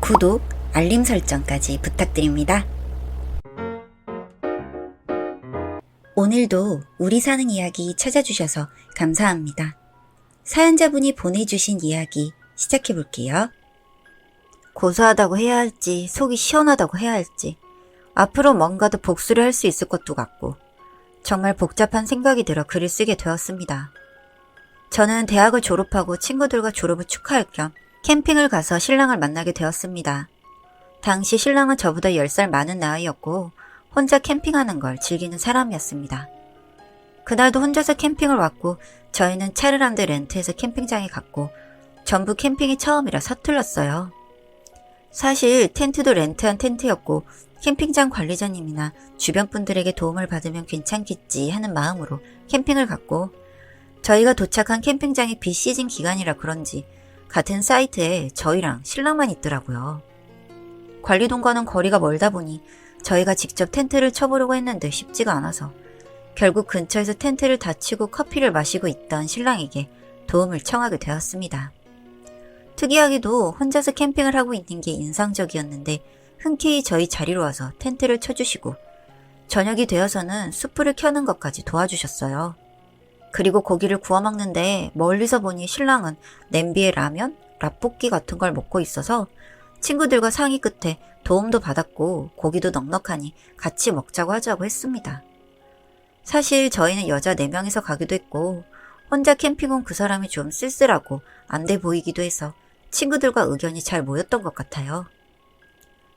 구독, 알림 설정까지 부탁드립니다. 오늘도 우리 사는 이야기 찾아주셔서 감사합니다. 사연자분이 보내주신 이야기 시작해볼게요. 고소하다고 해야 할지 속이 시원하다고 해야 할지 앞으로 뭔가 더 복수를 할 수 있을 것도 같고 정말 복잡한 생각이 들어 글을 쓰게 되었습니다. 저는 대학을 졸업하고 친구들과 졸업을 축하할 겸 캠핑을 가서 신랑을 만나게 되었습니다. 당시 신랑은 저보다 10살 많은 나이였고 혼자 캠핑하는 걸 즐기는 사람이었습니다. 그날도 혼자서 캠핑을 왔고 저희는 차를 한 대 렌트해서 캠핑장에 갔고 전부 캠핑이 처음이라 서툴렀어요. 사실 텐트도 렌트한 텐트였고 캠핑장 관리자님이나 주변 분들에게 도움을 받으면 괜찮겠지 하는 마음으로 캠핑을 갔고 저희가 도착한 캠핑장이 비시즌 기간이라 그런지 같은 사이트에 저희랑 신랑만 있더라고요. 관리동과는 거리가 멀다 보니 저희가 직접 텐트를 쳐보려고 했는데 쉽지가 않아서 결국 근처에서 텐트를 다 치고 커피를 마시고 있던 신랑에게 도움을 청하게 되었습니다. 특이하게도 혼자서 캠핑을 하고 있는 게 인상적이었는데 흔쾌히 저희 자리로 와서 텐트를 쳐주시고 저녁이 되어서는 숯불을 켜는 것까지 도와주셨어요. 그리고 고기를 구워 먹는데 멀리서 보니 신랑은 냄비에 라면, 라볶이 같은 걸 먹고 있어서 친구들과 상의 끝에 도움도 받았고 고기도 넉넉하니 같이 먹자고 하자고 했습니다. 사실 저희는 여자 4명이서 가기도 했고 혼자 캠핑 온 그 사람이 좀 쓸쓸하고 안 돼 보이기도 해서 친구들과 의견이 잘 모였던 것 같아요.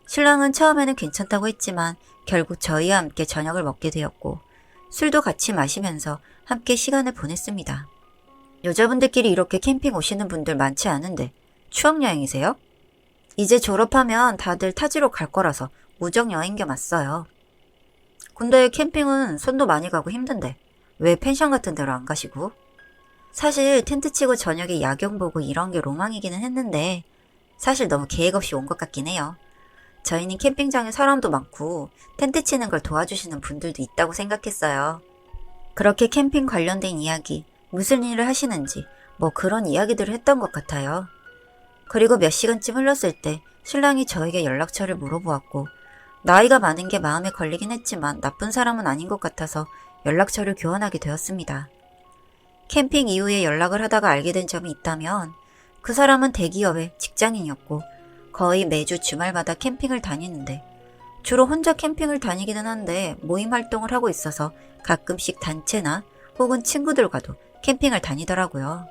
신랑은 처음에는 괜찮다고 했지만 결국 저희와 함께 저녁을 먹게 되었고 술도 같이 마시면서 함께 시간을 보냈습니다. 여자분들끼리 이렇게 캠핑 오시는 분들 많지 않은데 추억여행이세요? 이제 졸업하면 다들 타지로 갈 거라서 우정여행 겸 왔어요. 근데 캠핑은 손도 많이 가고 힘든데 왜 펜션 같은 데로 안 가시고? 사실 텐트 치고 저녁에 야경 보고 이런 게 로망이기는 했는데 사실 너무 계획 없이 온 것 같긴 해요. 저희는 캠핑장에 사람도 많고 텐트 치는 걸 도와주시는 분들도 있다고 생각했어요. 그렇게 캠핑 관련된 이야기, 무슨 일을 하시는지 뭐 그런 이야기들을 했던 것 같아요. 그리고 몇 시간쯤 흘렀을 때 신랑이 저에게 연락처를 물어보았고 나이가 많은 게 마음에 걸리긴 했지만 나쁜 사람은 아닌 것 같아서 연락처를 교환하게 되었습니다. 캠핑 이후에 연락을 하다가 알게 된 점이 있다면 그 사람은 대기업의 직장인이었고 거의 매주 주말마다 캠핑을 다니는데 주로 혼자 캠핑을 다니기는 한데 모임 활동을 하고 있어서 가끔씩 단체나 혹은 친구들과도 캠핑을 다니더라고요.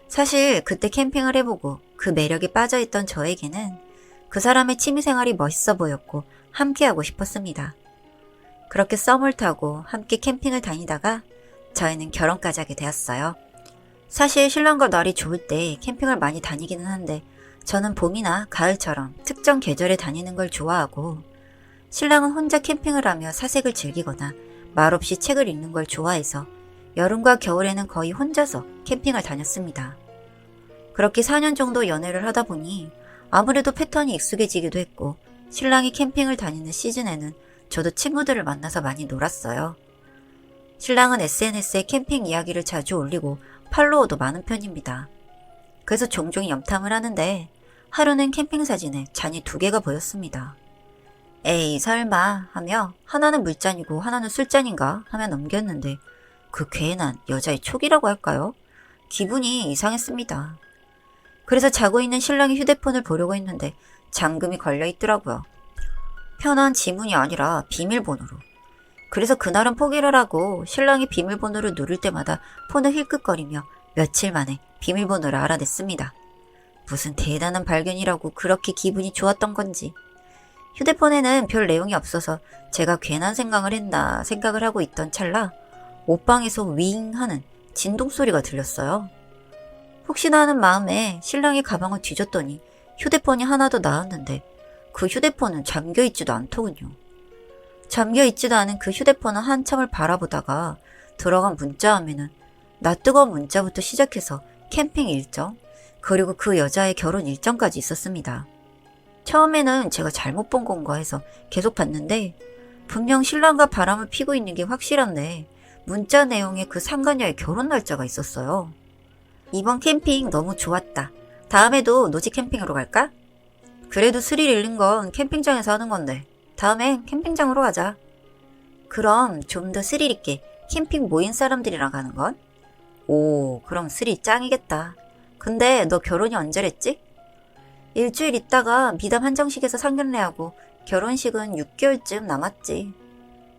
사실 그때 캠핑을 해보고 그 매력에 빠져있던 저에게는 그 사람의 취미생활이 멋있어 보였고 함께하고 싶었습니다. 그렇게 썸을 타고 함께 캠핑을 다니다가 저희는 결혼까지 하게 되었어요. 사실 신랑과 날이 좋을 때 캠핑을 많이 다니기는 한데 저는 봄이나 가을처럼 특정 계절에 다니는 걸 좋아하고 신랑은 혼자 캠핑을 하며 사색을 즐기거나 말없이 책을 읽는 걸 좋아해서 여름과 겨울에는 거의 혼자서 캠핑을 다녔습니다. 그렇게 4년 정도 연애를 하다 보니 아무래도 패턴이 익숙해지기도 했고 신랑이 캠핑을 다니는 시즌에는 저도 친구들을 만나서 많이 놀았어요. 신랑은 SNS에 캠핑 이야기를 자주 올리고 팔로워도 많은 편입니다. 그래서 종종 염탐을 하는데 하루는 캠핑 사진에 잔이 2개가 보였습니다. 에이 설마 하며 하나는 물잔이고 하나는 술잔인가 하며 넘겼는데 그 괜한 여자의 촉이라고 할까요? 기분이 이상했습니다. 그래서 자고 있는 신랑의 휴대폰을 보려고 했는데 잠금이 걸려 있더라고요. 편한 지문이 아니라 비밀번호로. 그래서 그날은 포기를 하고 신랑이 비밀번호를 누를 때마다 폰을 힐끗거리며 며칠 만에 비밀번호를 알아냈습니다. 무슨 대단한 발견이라고 그렇게 기분이 좋았던 건지. 휴대폰에는 별 내용이 없어서 제가 괜한 생각을 했나 생각을 하고 있던 찰나 옷방에서 윙 하는 진동 소리가 들렸어요. 혹시나 하는 마음에 신랑의 가방을 뒤졌더니 휴대폰이 하나 더 나왔는데 그 휴대폰은 잠겨있지도 않더군요. 잠겨있지도 않은 그 휴대폰은 한참을 바라보다가 들어간 문자함에는 나 뜨거운 문자부터 시작해서 캠핑 일정, 그리고 그 여자의 결혼 일정까지 있었습니다. 처음에는 제가 잘못 본 건가 해서 계속 봤는데 분명 신랑과 바람을 피고 있는 게 확실한데 문자 내용에 그 상간녀의 결혼 날짜가 있었어요. 이번 캠핑 너무 좋았다. 다음에도 노지 캠핑으로 갈까? 그래도 스릴 잃는 건 캠핑장에서 하는 건데 다음엔 캠핑장으로 가자. 그럼 좀 더 스릴 있게 캠핑 모인 사람들이랑 가는 건? 오, 그럼 스릴 짱이겠다. 근데 너 결혼이 언제랬지? 일주일 있다가 미담 한정식에서 상견례하고 결혼식은 6개월쯤 남았지.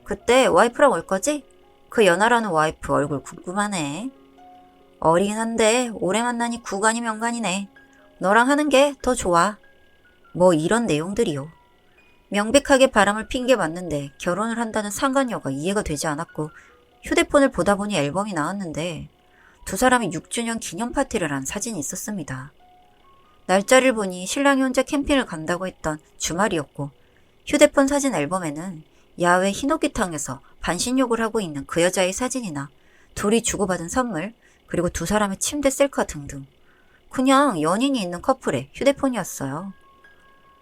그때 와이프랑 올 거지? 그 연하라는 와이프 얼굴 궁금하네. 어리긴 한데 오래 만나니 구간이 명간이네. 너랑 하는 게 더 좋아. 뭐 이런 내용들이요. 명백하게 바람을 핀 게 맞는데 결혼을 한다는 상관녀가 이해가 되지 않았고 휴대폰을 보다 보니 앨범이 나왔는데 두 사람이 6주년 기념 파티를 한 사진이 있었습니다. 날짜를 보니 신랑이 혼자 캠핑을 간다고 했던 주말이었고 휴대폰 사진 앨범에는 야외 히노키탕에서 반신욕을 하고 있는 그 여자의 사진이나 둘이 주고받은 선물 그리고 두 사람의 침대 셀카 등등 그냥 연인이 있는 커플의 휴대폰이었어요.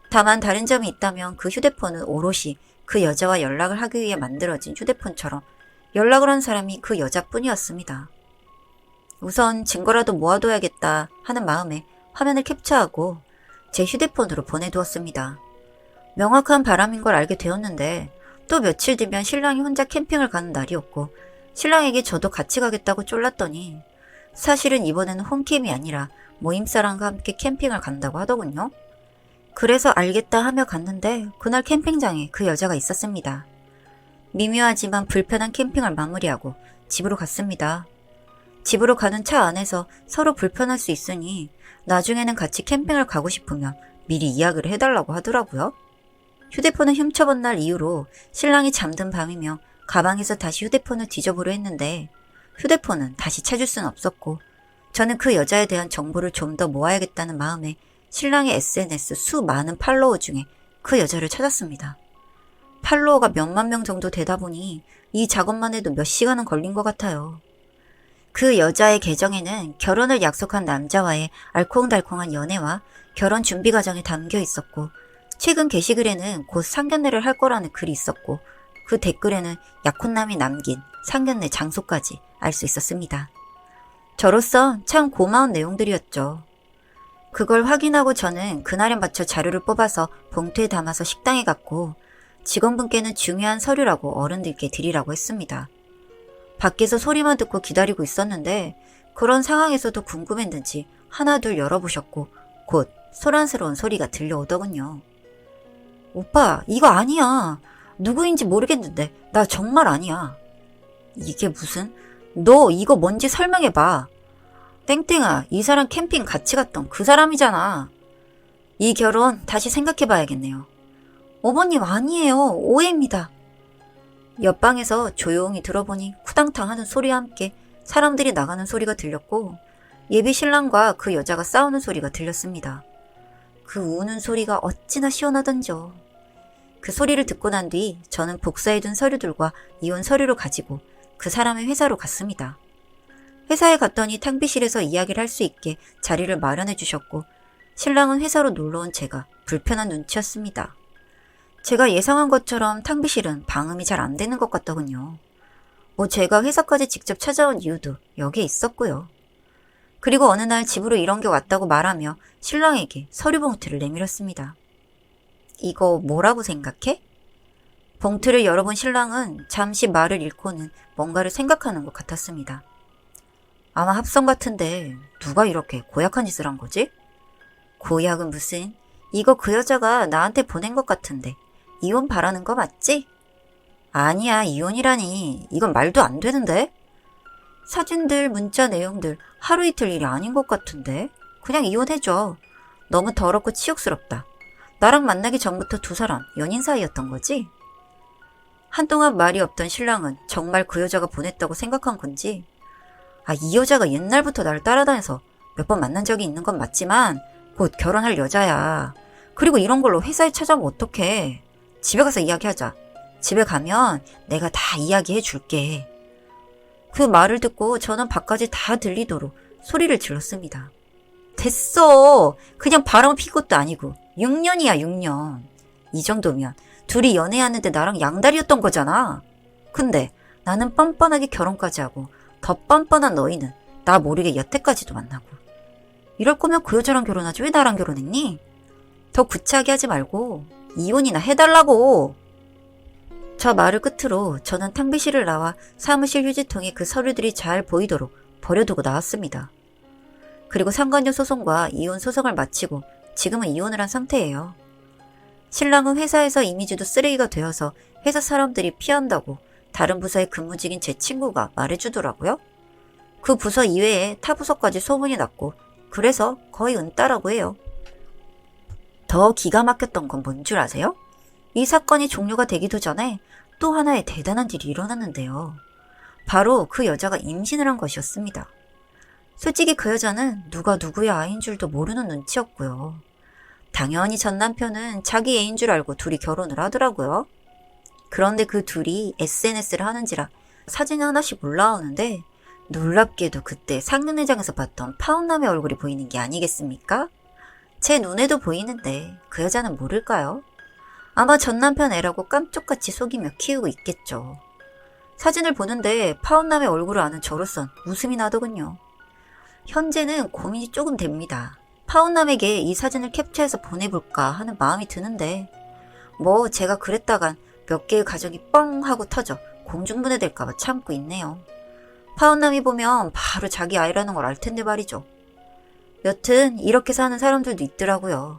다만 다른 점이 있다면 그 휴대폰은 오롯이 그 여자와 연락을 하기 위해 만들어진 휴대폰처럼 연락을 한 사람이 그 여자뿐이었습니다. 우선 증거라도 모아둬야겠다 하는 마음에 화면을 캡처하고 제 휴대폰으로 보내두었습니다. 명확한 바람인 걸 알게 되었는데 또 며칠 뒤면 신랑이 혼자 캠핑을 가는 날이었고 신랑에게 저도 같이 가겠다고 쫄랐더니 사실은 이번에는 홈캠이 아니라 모임사람과 함께 캠핑을 간다고 하더군요. 그래서 알겠다 하며 갔는데 그날 캠핑장에 그 여자가 있었습니다. 미묘하지만 불편한 캠핑을 마무리하고 집으로 갔습니다. 집으로 가는 차 안에서 서로 불편할 수 있으니 나중에는 같이 캠핑을 가고 싶으면 미리 이야기를 해달라고 하더라고요. 휴대폰을 훔쳐본 날 이후로 신랑이 잠든 밤이며 가방에서 다시 휴대폰을 뒤져보려 했는데 휴대폰은 다시 찾을 수는 없었고 저는 그 여자에 대한 정보를 좀 더 모아야겠다는 마음에 신랑의 SNS 수많은 팔로워 중에 그 여자를 찾았습니다. 팔로워가 몇만 명 정도 되다 보니 이 작업만 해도 몇 시간은 걸린 것 같아요. 그 여자의 계정에는 결혼을 약속한 남자와의 알콩달콩한 연애와 결혼 준비 과정이 담겨 있었고 최근 게시글에는 곧 상견례를 할 거라는 글이 있었고 그 댓글에는 약혼남이 남긴 상견례 장소까지 알 수 있었습니다. 저로서 참 고마운 내용들이었죠. 그걸 확인하고 저는 그날에 맞춰 자료를 뽑아서 봉투에 담아서 식당에 갔고 직원분께는 중요한 서류라고 어른들께 드리라고 했습니다. 밖에서 소리만 듣고 기다리고 있었는데 그런 상황에서도 궁금했는지 하나둘 열어보셨고 곧 소란스러운 소리가 들려오더군요. 오빠, 이거 아니야. 누구인지 모르겠는데 나 정말 아니야. 이게 무슨? 너 이거 뭔지 설명해봐. 땡땡아, 이 사람 캠핑 같이 갔던 그 사람이잖아. 이 결혼 다시 생각해봐야겠네요. 어머님 아니에요. 오해입니다. 옆방에서 조용히 들어보니 쿠당탕 하는 소리와 함께 사람들이 나가는 소리가 들렸고 예비 신랑과 그 여자가 싸우는 소리가 들렸습니다. 그 우는 소리가 어찌나 시원하던지요. 그 소리를 듣고 난 뒤 저는 복사해둔 서류들과 이혼 서류를 가지고 그 사람의 회사로 갔습니다. 회사에 갔더니 탕비실에서 이야기를 할 수 있게 자리를 마련해 주셨고 신랑은 회사로 놀러온 제가 불편한 눈치였습니다. 제가 예상한 것처럼 탕비실은 방음이 잘 안 되는 것 같더군요. 뭐 제가 회사까지 직접 찾아온 이유도 여기에 있었고요. 그리고 어느 날 집으로 이런 게 왔다고 말하며 신랑에게 서류 봉투를 내밀었습니다. 이거 뭐라고 생각해? 봉투를 열어본 신랑은 잠시 말을 잃고는 뭔가를 생각하는 것 같았습니다. 아마 합성 같은데 누가 이렇게 고약한 짓을 한 거지? 고약은 무슨? 이거 그 여자가 나한테 보낸 것 같은데 이혼 바라는 거 맞지? 아니야, 이혼이라니. 이건 말도 안 되는데? 사진들, 문자 내용들 하루 이틀 일이 아닌 것 같은데? 그냥 이혼해줘. 너무 더럽고 치욕스럽다. 나랑 만나기 전부터 두 사람 연인 사이였던 거지? 한동안 말이 없던 신랑은 정말 그 여자가 보냈다고 생각한 건지 이 여자가 옛날부터 날 따라다녀서 몇 번 만난 적이 있는 건 맞지만 곧 결혼할 여자야. 그리고 이런 걸로 회사에 찾아오면 어떡해. 집에 가서 이야기하자. 집에 가면 내가 다 이야기해 줄게. 그 말을 듣고 저는 밖까지 다 들리도록 소리를 질렀습니다. 됐어. 그냥 바람을 핀 것도 아니고 6년이야 6년. 이 정도면 둘이 연애하는데 나랑 양다리였던 거잖아. 근데 나는 뻔뻔하게 결혼까지 하고 더 뻔뻔한 너희는 나 모르게 여태까지도 만나고. 이럴 거면 그 여자랑 결혼하지 왜 나랑 결혼했니? 더 구차하게 하지 말고 이혼이나 해달라고. 저 말을 끝으로 저는 탕비실을 나와 사무실 휴지통에 그 서류들이 잘 보이도록 버려두고 나왔습니다. 그리고 상간녀 소송과 이혼 소송을 마치고 지금은 이혼을 한 상태예요. 신랑은 회사에서 이미지도 쓰레기가 되어서 회사 사람들이 피한다고 다른 부서에 근무 중인 제 친구가 말해주더라고요. 그 부서 이외에 타 부서까지 소문이 났고 그래서 거의 은따라고 해요. 더 기가 막혔던 건 뭔 줄 아세요? 이 사건이 종료가 되기도 전에 또 하나의 대단한 일이 일어났는데요. 바로 그 여자가 임신을 한 것이었습니다. 솔직히 그 여자는 누가 누구의 아이인 줄도 모르는 눈치였고요. 당연히 전 남편은 자기 애인 줄 알고 둘이 결혼을 하더라고요. 그런데 그 둘이 SNS를 하는지라 사진이 하나씩 올라오는데 놀랍게도 그때 상견례장에서 봤던 파운남의 얼굴이 보이는 게 아니겠습니까? 제 눈에도 보이는데 그 여자는 모를까요? 아마 전 남편 애라고 깜쪽같이 속이며 키우고 있겠죠. 사진을 보는데 파운남의 얼굴을 아는 저로선 웃음이 나더군요. 현재는 고민이 조금 됩니다. 파운남에게 이 사진을 캡처해서 보내볼까 하는 마음이 드는데 뭐 제가 그랬다간 몇 개의 가정이 뻥 하고 터져 공중분해될까봐 참고 있네요. 파운남이 보면 바로 자기 아이라는 걸 알 텐데 말이죠. 여튼 이렇게 사는 사람들도 있더라고요.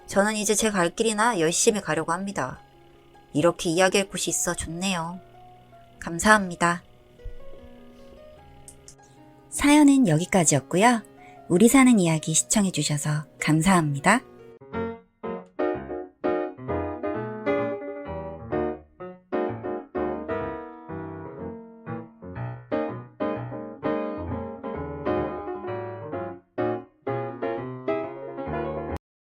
저는 이제 제 갈 길이나 열심히 가려고 합니다. 이렇게 이야기할 곳이 있어 좋네요. 감사합니다. 사연은 여기까지였고요. 우리 사는 이야기 시청해주셔서 감사합니다.